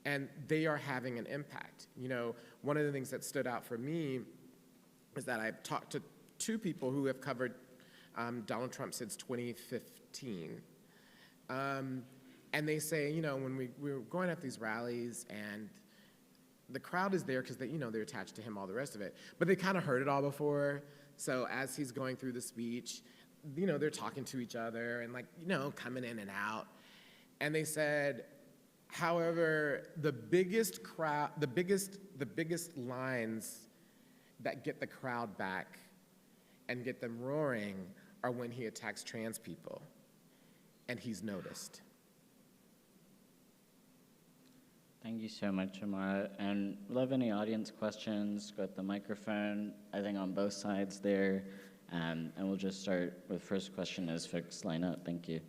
Speaker 1: And they are having an impact. You know, one of the things that stood out for me is that I've talked to two people who have covered Donald Trump since 2015. And they say, you know, when we were going at these rallies and the crowd is there because you know, they're attached to him, all the rest of it, but they kind of heard it all before. So as he's going through the speech, you know, they're talking to each other and, like, you know, coming in and out. And they said, however, the biggest lines that get the crowd back and get them roaring are when he attacks trans people, and he's noticed.
Speaker 2: Thank you so much, Imara. And love any audience questions. Go at the microphone, I think on both sides there. And we'll just start with first question as folks line up. Thank you.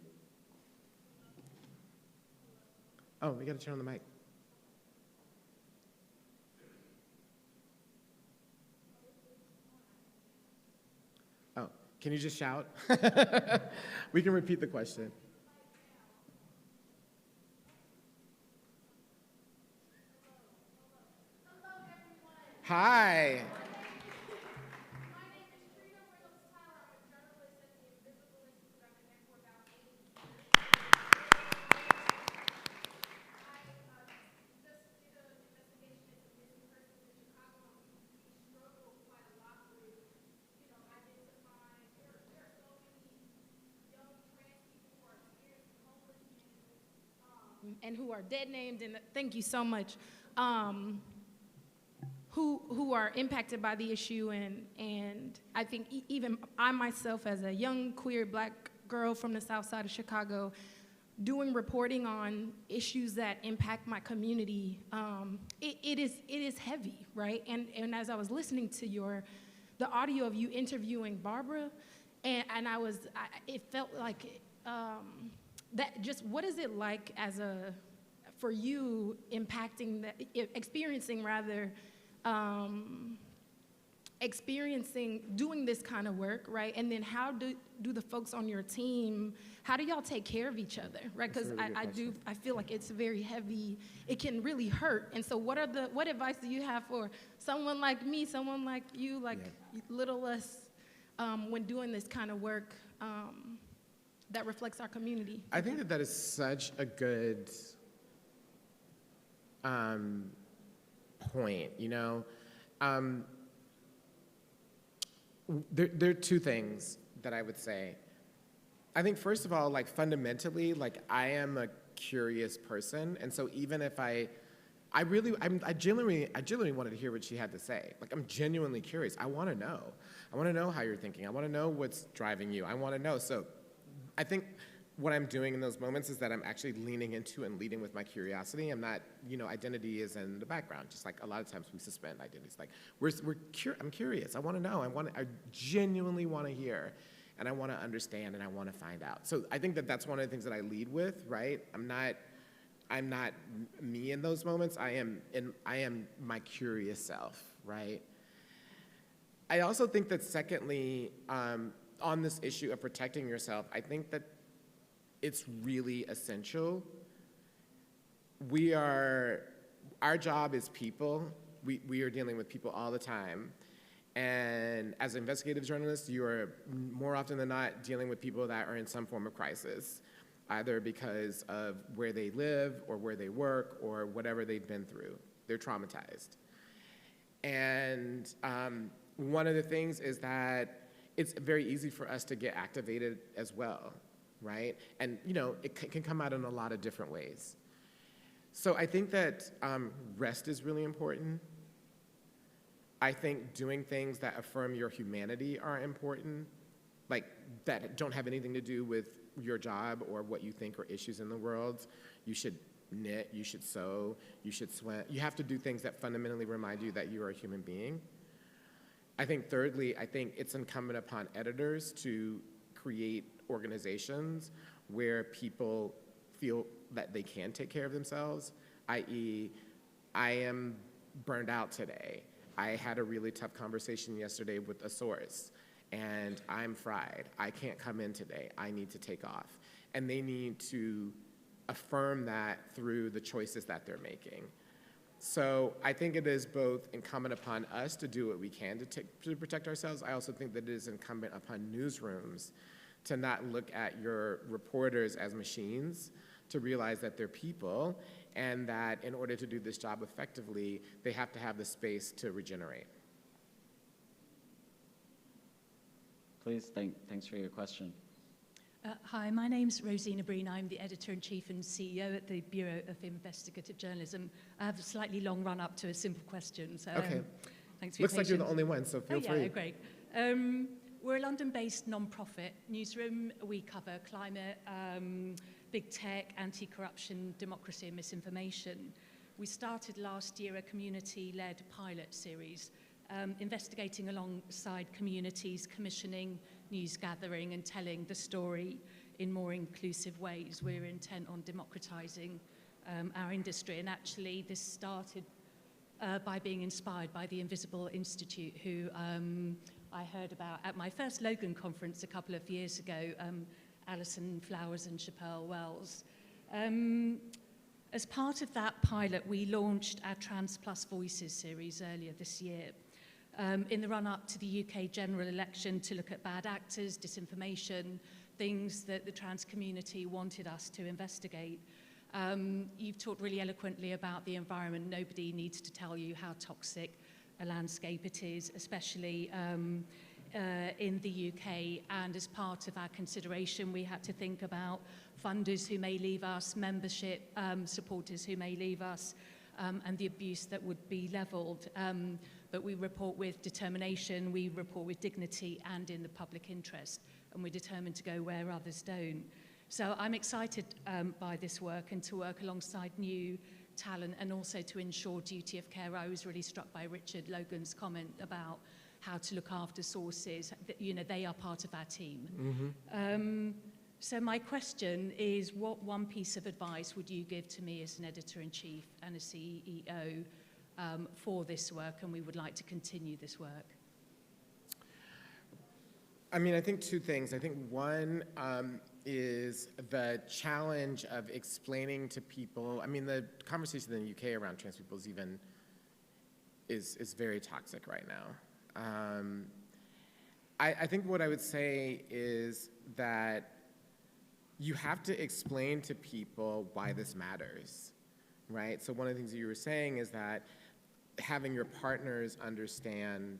Speaker 1: Oh, we got to turn on the mic. Oh, can you just shout? We can repeat the question. Hi.
Speaker 6: And who are dead named, and thank you so much, who are impacted by the issue, and I think even I myself, as a young queer Black girl from the South Side of Chicago, doing reporting on issues that impact my community, it is heavy, right? And as I was listening to the audio of you interviewing Barbara, and it felt like that. Just what is it like for you experiencing doing this kind of work, right? And then how do the folks on your team, how do y'all take care of each other, right? Because I feel like it's very heavy. It can really hurt. And so what advice do you have for someone like me, someone like you, little us, when doing this kind of work that reflects our community?
Speaker 1: I think that is such a good point, you know? There are two things that I would say. I think, first of all, like, fundamentally, like, I am a curious person. And so even if I genuinely wanted to hear what she had to say. Like, I'm genuinely curious. I want to know. I want to know how you're thinking. I want to know what's driving you. I want to know. So I think what I'm doing in those moments is that I'm actually leaning into and leading with my curiosity. I'm not, identity is in the background. Just like a lot of times we suspend identities. Like, I'm curious. I want to know. I genuinely want to hear. And I want to understand, and I want to find out. So I think that that's one of the things that I lead with, right? I'm not me in those moments. I am my curious self, right? I also think that secondly, on this issue of protecting yourself, I think that it's really essential. Our job is people. We are dealing with people all the time. And as investigative journalists, you are more often than not dealing with people that are in some form of crisis, either because of where they live or where they work or whatever they've been through. They're traumatized. And one of the things is that it's very easy for us to get activated as well, right? And it can come out in a lot of different ways. So I think that rest is really important. I think doing things that affirm your humanity are important, like that don't have anything to do with your job or what you think are issues in the world. You should knit, you should sew, you should swim. You have to do things that fundamentally remind you that you are a human being. I think thirdly, I think it's incumbent upon editors to create organizations where people feel that they can take care of themselves, i.e., I am burned out today. I had a really tough conversation yesterday with a source, and I'm fried. I can't come in today. I need to take off. And they need to affirm that through the choices that they're making. So I think it is both incumbent upon us to do what we can to protect ourselves. I also think that it is incumbent upon newsrooms to not look at your reporters as machines, to realize that they're people, and that in order to do this job effectively, they have to have the space to regenerate.
Speaker 2: Please, thanks for your question.
Speaker 7: Hi, my name's Rosina Breen. I'm the Editor-in-Chief and CEO at the Bureau of Investigative Journalism. I have a slightly long run-up to a simple question, so
Speaker 1: okay.
Speaker 7: Thanks for your
Speaker 1: Looks like you're the only one, so feel free.
Speaker 7: Yeah, great. We're a London-based non-profit newsroom. We cover climate, big tech, anti-corruption, democracy and misinformation. We started last year a community-led pilot series investigating alongside communities, commissioning, news gathering and telling the story in more inclusive ways. We're intent on democratizing our industry, and actually this started by being inspired by the Invisible Institute, who I heard about at my first Logan conference a couple of years ago, Alison Flowers and Chappelle Wells. As part of that pilot, we launched our Trans Plus Voices series earlier this year. In the run-up to the UK general election, to look at bad actors, disinformation, things that the trans community wanted us to investigate. You've talked really eloquently about the environment. Nobody needs to tell you how toxic a landscape it is, especially in the UK. And as part of our consideration, we had to think about funders who may leave us, membership supporters who may leave us, and the abuse that would be levelled. But we report with determination, we report with dignity and in the public interest, and we're determined to go where others don't. So I'm excited by this work and to work alongside new talent and also to ensure duty of care. I was really struck by Richard Logan's comment about how to look after sources. They are part of our team. Mm-hmm. So my question is, what one piece of advice would you give to me as an editor-in-chief and a CEO for this work, and we would like to continue this work?
Speaker 1: I mean, I think two things. I think one is the challenge of explaining to people. I mean, the conversation in the UK around trans people is very toxic right now. I think what I would say is that you have to explain to people why this matters, right? So one of the things that you were saying is that having your partners understand,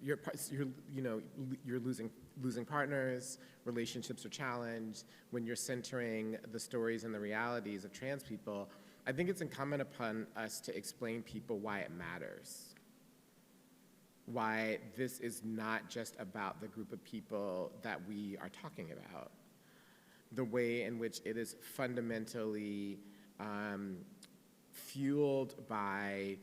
Speaker 1: you're losing partners, relationships are challenged. When you're centering the stories and the realities of trans people, I think it's incumbent upon us to explain people why it matters. Why this is not just about the group of people that we are talking about. The way in which it is fundamentally fueled by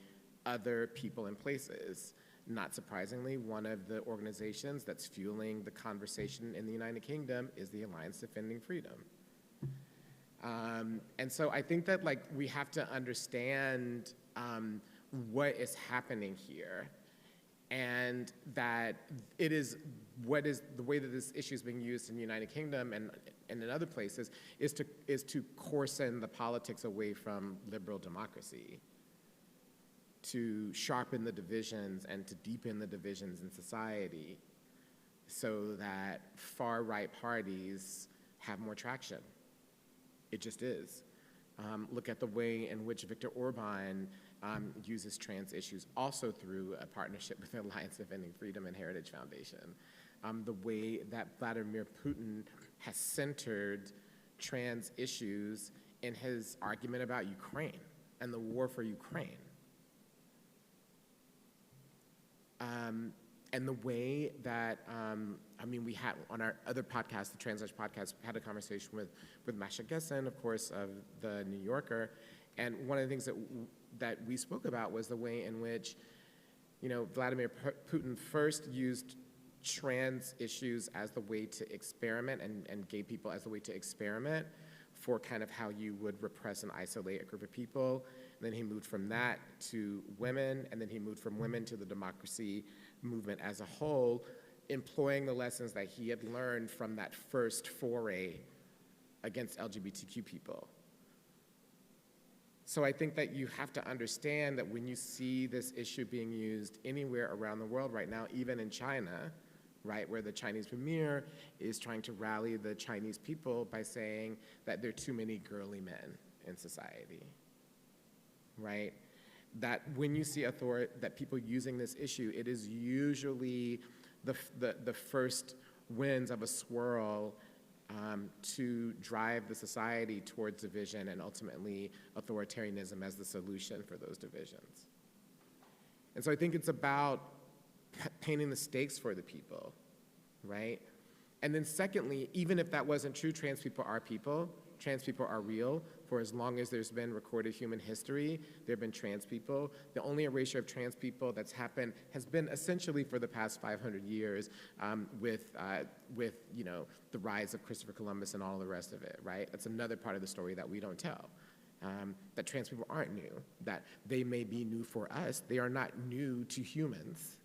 Speaker 1: other people and places. Not surprisingly, one of the organizations that's fueling the conversation in the United Kingdom is the Alliance Defending Freedom. And so I think that we have to understand what is happening here, and that it is the way that this issue is being used in the United Kingdom and in other places is to coarsen the politics away from liberal democracy, to sharpen the divisions and to deepen the divisions in society so that far-right parties have more traction. It just is. Look at the way in which Viktor Orban uses trans issues, also through a partnership with the Alliance Defending Freedom and Heritage Foundation. The way that Vladimir Putin has centered trans issues in his argument about Ukraine and the war for Ukraine. And the way that, we had on our other podcast, the TransLash podcast, had a conversation with Masha Gessen, of course, of the New Yorker, and one of the things that we spoke about was the way in which, Vladimir Putin first used trans issues as the way to experiment and gay people as the way to experiment for kind of how you would repress and isolate a group of people. And then he moved from that to women, and then he moved from women to the democracy movement as a whole, employing the lessons that he had learned from that first foray against LGBTQ people. So I think that you have to understand that when you see this issue being used anywhere around the world right now, even in China, right, where the Chinese premier is trying to rally the Chinese people by saying that there are too many girly men in society, right? That when you see that people using this issue, it is usually the first winds of a swirl to drive the society towards division and ultimately authoritarianism as the solution for those divisions. And so I think it's about painting the stakes for the people, right? And then secondly, even if that wasn't true, trans people are people. Trans people are real. For as long as there's been recorded human history, there have been trans people. The only erasure of trans people that's happened has been essentially for the past 500 years with the rise of Christopher Columbus and all the rest of it, right? That's another part of the story that we don't tell. That trans people aren't new, that they may be new for us. They are not new to humans.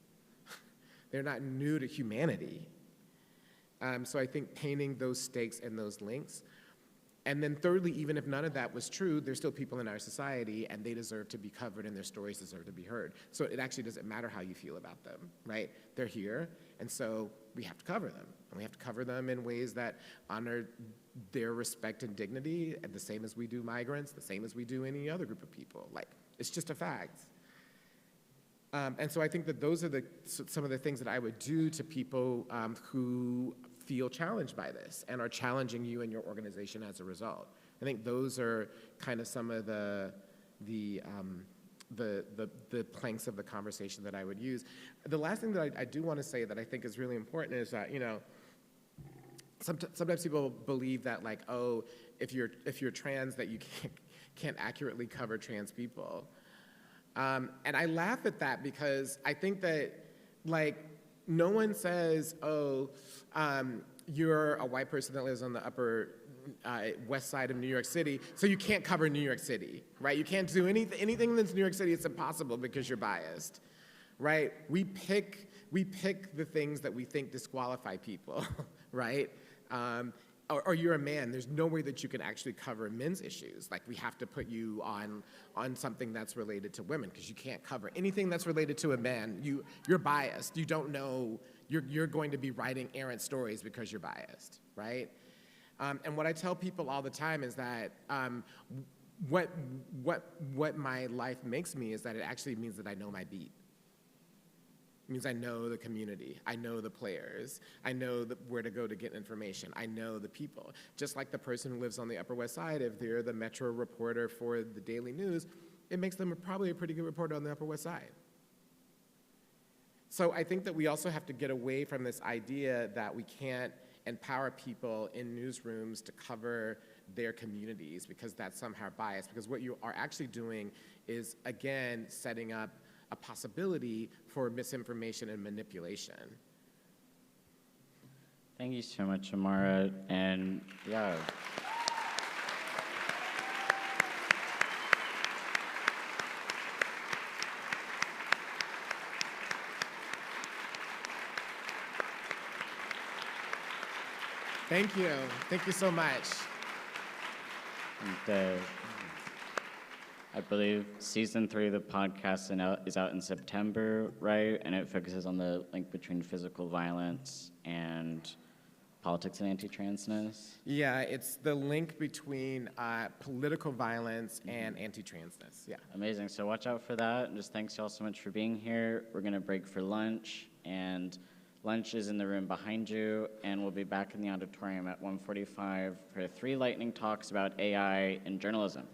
Speaker 1: They're not new to humanity. So I think painting those stakes and those links. And then thirdly, even if none of that was true, there's still people in our society and they deserve to be covered and their stories deserve to be heard. So it actually doesn't matter how you feel about them, right? They're here, and so we have to cover them. And we have to cover them in ways that honor their respect and dignity, and the same as we do migrants, the same as we do any other group of people. Like, it's just a fact. And so I think that those are some of the things that I would do to people who feel challenged by this and are challenging you and your organization as a result. I think those are kind of some of the planks of the conversation that I would use. The last thing that I do want to say that I think is really important is that, sometimes people believe that if you're trans that you can't accurately cover trans people. And I laugh at that because I think that no one says, you're a white person that lives on the upper west side of New York City, so you can't cover New York City, right? You can't do anything that's New York City. It's impossible because you're biased, right? We pick the things that we think disqualify people, right? Or you're a man, there's no way that you can actually cover men's issues. We have to put you on something that's related to women because you can't cover anything that's related to a man. You're biased. You don't know, you're going to be writing errant stories because you're biased, right? And what I tell people all the time is that what my life makes me is that it actually means that I know my beat. It means I know the community. I know the players. I know where to go to get information. I know the people. Just like the person who lives on the Upper West Side, if they're the Metro reporter for the Daily News, it makes them probably a pretty good reporter on the Upper West Side. So I think that we also have to get away from this idea that we can't empower people in newsrooms to cover their communities because that's somehow biased. Because what you are actually doing is, again, setting up a possibility for misinformation and manipulation.
Speaker 2: Thank you so much, Imara. And yeah.
Speaker 1: Thank you. Thank you so much.
Speaker 2: And, I believe season 3 of the podcast is out in September, right? And it focuses on the link between physical violence and politics and anti-transness.
Speaker 1: Yeah, it's the link between political violence and anti-transness, yeah.
Speaker 2: Amazing, so watch out for that. And just thanks y'all so much for being here. We're gonna break for lunch, and lunch is in the room behind you, and we'll be back in the auditorium at 1:45 for 3 lightning talks about AI in journalism.